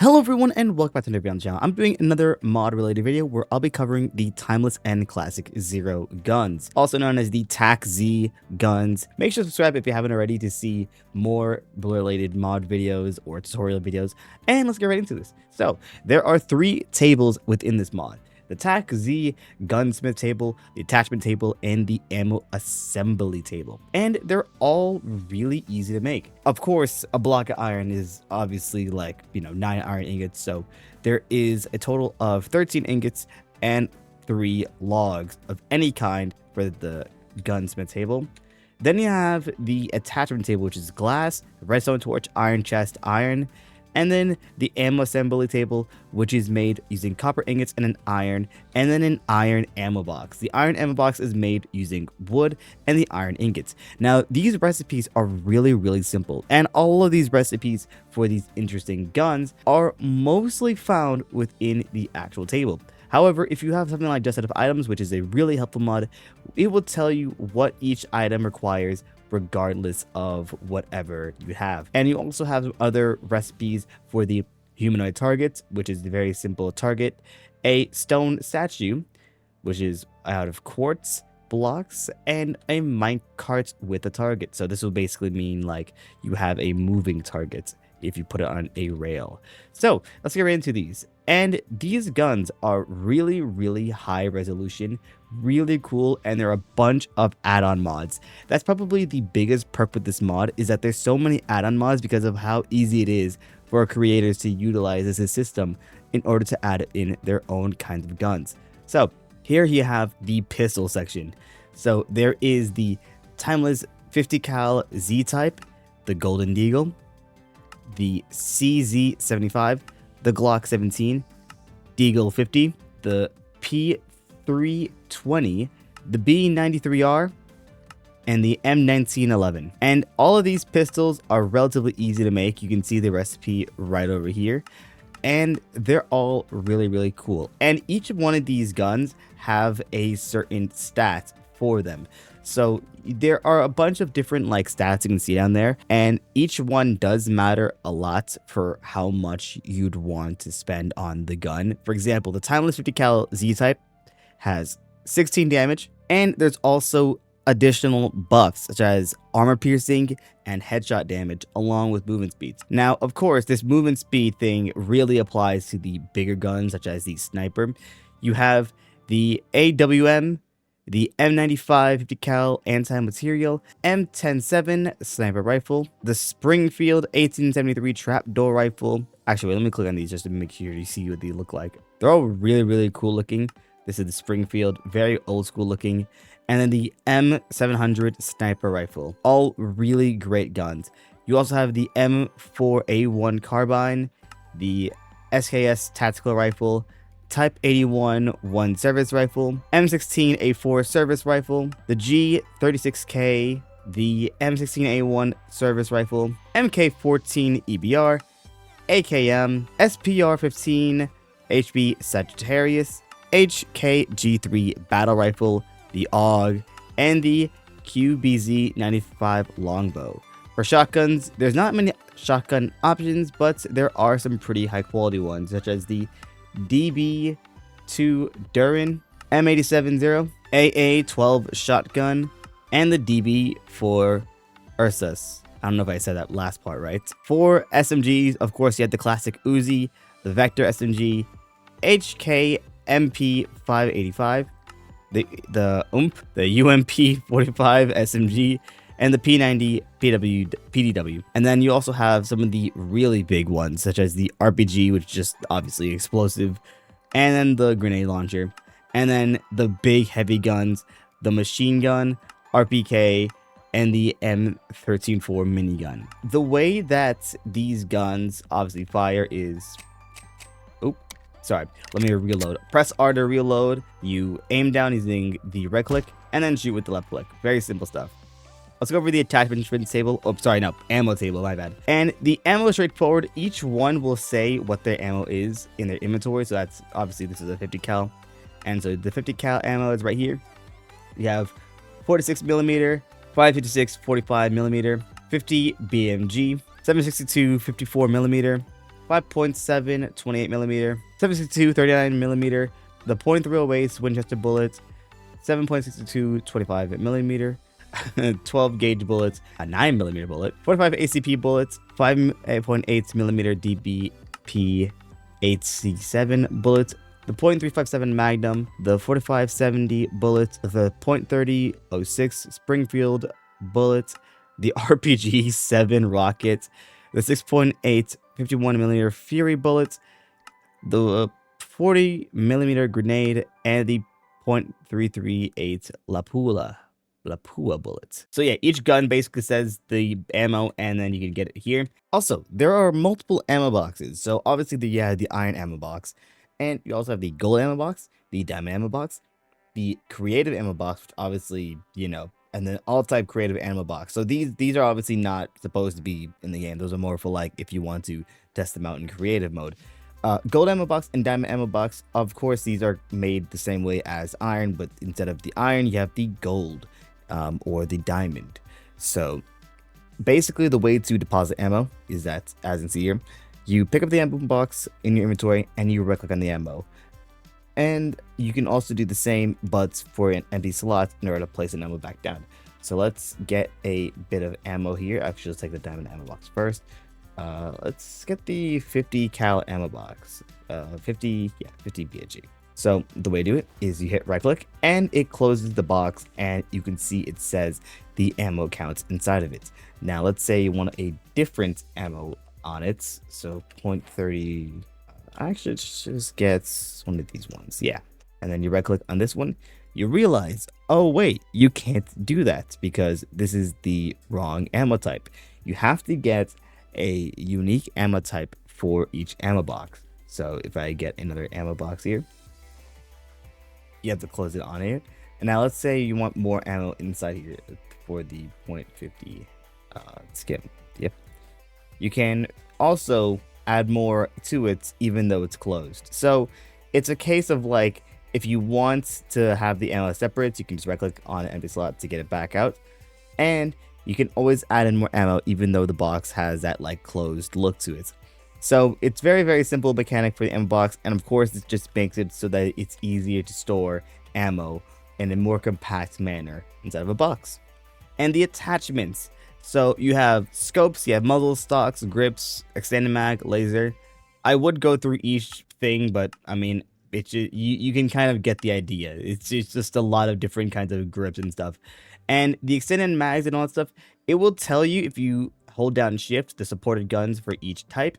Hello everyone and welcome back to another video on the channel. I'm doing another mod related video where I'll be covering the timeless and classic Zero guns, also known as the TACZ guns. Make sure to subscribe if you haven't already to see more related mod videos or tutorial videos, and let's get right into this. So there are 3 tables within this mod: the TACZ gunsmith table, the attachment table, and the ammo assembly table. And they're all really easy to make. Of course, a block of iron is obviously like, 9 iron ingots. So there is a total of 13 ingots and 3 logs of any kind for the gunsmith table. Then you have the attachment table, which is glass, redstone torch, iron chest, iron. And then the ammo assembly table, which is made using copper ingots and an iron, and then an iron ammo box. The iron ammo box is made using wood and the iron ingots. Now, these recipes are really simple, and all of these recipes for these interesting guns are mostly found within the actual table. However, if you have something like just set of items, which is a really helpful mod, it will tell you what each item requires regardless of whatever you have. And you also have some other recipes for the humanoid targets, which is a very simple target, a stone statue, which is out of quartz blocks, and a minecart with a target. So this will basically mean like you have a moving target if you put it on a rail. So let's get right into these. And these guns are really high resolution, really cool, and there are a bunch of add-on mods. That's probably the biggest perk with this mod, is that there's so many add-on mods because of how easy it is for creators to utilize this system in order to add in their own kinds of guns. So here you have the pistol section. So there is the timeless 50 cal Z type, the Golden Deagle, the CZ75, the Glock 17, Deagle 50, the P320, the B93R, and the M1911. And all of these pistols are relatively easy to make. You can see the recipe right over here, and they're all really cool. And each one of these guns have a certain stat for them. So there are a bunch of different stats you can see down there, and each one does matter a lot for how much you'd want to spend on the gun. For example, the timeless 50 cal Z type has 16 damage, and there's also additional buffs such as armor piercing and headshot damage along with movement speed. Now, of course, this movement speed thing really applies to the bigger guns such as the sniper. You have the AWM, the M95 50 cal anti-material, M107 sniper rifle, the Springfield 1873 trapdoor rifle. Actually, wait, let me click on these just to make sure you see what they look like. They're all really cool looking. This is the Springfield, very old school looking. And then the M700 sniper rifle, all really great guns. You also have the M4A1 carbine, the SKS tactical rifle, Type 81 1 service rifle, M16A4 service rifle, the G36K, the M16A1 service rifle, MK14 EBR, AKM, SPR15 HB Sagittarius, HKG3 battle rifle, the AUG, and the QBZ95 longbow. For shotguns, there's not many shotgun options, but there are some pretty high quality ones, such as the DB2 Durin, M870, AA12 shotgun, and the DB4 Ursus. I don't know if I said that last part right. For SMGs, of course, you have the classic Uzi, the Vector SMG, HK MP585, the UMP45 SMG, and the P90 PDW. And then you also have some of the really big ones, such as the RPG, which is just obviously explosive, and then the grenade launcher, and then the big heavy guns, the machine gun, RPK, and the M134 minigun. The way that these guns obviously fire is... Sorry, let me reload. Press R to reload. You aim down using the right click, and then shoot with the left click. Very simple stuff. Let's go over the attachment table. Oh, sorry, no, ammo table, my bad. And the ammo is straightforward. Each one will say what their ammo is in their inventory. So that's obviously this is a 50 cal. And so the 50 cal ammo is right here. You have 46 millimeter, 556, 45 millimeter, 50 BMG, 762, 54 millimeter, 5.7 28mm, 7.62 39mm, the .308 Winchester bullet, 7.62 25mm, 12 gauge bullets, a 9mm bullet, 45 ACP bullets, 5.8mm DBP 8C7 bullets, the .357 Magnum, the 4570 bullet, the .3006 Springfield bullet, the RPG 7 rocket, the 6.8 51mm Fury bullet, the 40mm grenade, and the .338 Lapua bullets. So yeah, each gun basically says the ammo, and then you can get it here. Also, there are multiple ammo boxes. So obviously the iron ammo box, and you also have the gold ammo box, the diamond ammo box, the creative ammo box, which obviously, you know, and then all type creative ammo box. So these are obviously not supposed to be in the game. Those are more for like if you want to test them out in creative mode. Gold ammo box and diamond ammo box, of course, these are made the same way as iron, but instead of the iron, you have the gold or the diamond. So basically, the way to deposit ammo is that, as in see here, you pick up the ammo box in your inventory and you right click on the ammo. And you can also do the same, but for an empty slot in order to place an ammo back down. So let's get a bit of ammo here. Actually, let's take the diamond ammo box first. Let's get the 50 cal ammo box. 50 BHG. So the way to do it is you hit right click and it closes the box, and you can see it says the ammo counts inside of it. Now let's say you want a different ammo on it. So .30. Actually, it just gets one of these ones. Yeah. And then you right click on this one. You realize, oh wait, you can't do that because this is the wrong ammo type. You have to get a unique ammo type for each ammo box. So if I get another ammo box here, you have to close it on here. And now let's say you want more ammo inside here for the .50 skim. Yep. You can also add more to it even though it's closed. So it's a case of like, if you want to have the ammo separate, you can just right click on an empty slot to get it back out. And you can always add in more ammo even though the box has that like closed look to it. So it's very, very simple mechanic for the ammo box, and of course it just makes it so that it's easier to store ammo in a more compact manner inside of a box. And the attachments. So you have scopes, you have muzzle, stocks, grips, extended mag, laser. I would go through each thing, but I mean, it's just, you can kind of get the idea. It's just a lot of different kinds of grips and stuff. And the extended mags and all that stuff, it will tell you if you hold down shift the supported guns for each type.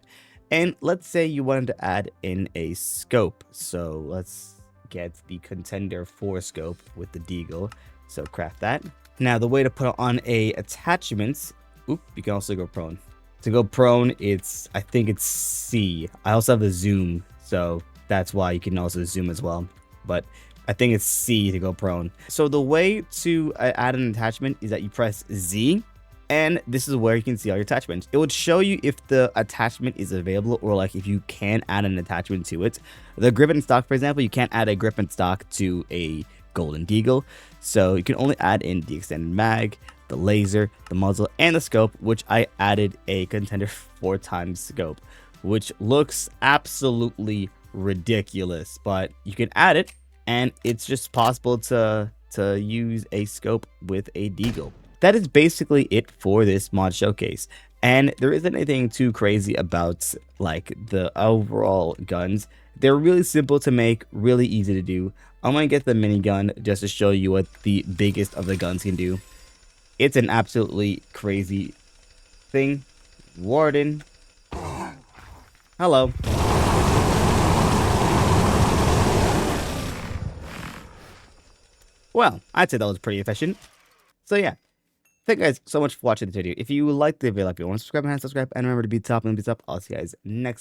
And let's say you wanted to add in a scope. So let's get the contender 4 scope with the deagle. So craft that. Now the way to put on a attachment, you can also go prone. To go prone, I think it's C. I also have the zoom, so that's why you can also zoom as well. But I think it's C to go prone. So the way to add an attachment is that you press Z, and this is where you can see all your attachments. It would show you if the attachment is available, or like if you can add an attachment to it. The grip and stock, for example, you can't add a grip and stock to a golden deagle, so you can only add in the extended mag, the laser, the muzzle, and the scope, which I added a contender 4x scope, which looks absolutely ridiculous, but you can add it, and it's just possible to use a scope with a deagle. That is basically it for this mod showcase, and there isn't anything too crazy about like the overall guns. They're really simple to make, really easy to do. I'm gonna get the minigun just to show you what the biggest of the guns can do. It's an absolutely crazy thing. Warden. Hello. Well, I'd say that was pretty efficient. So yeah. Thank you guys so much for watching this video. If you liked the video, like, you want to subscribe and subscribe, and remember to be top and be top. I'll see you guys next video.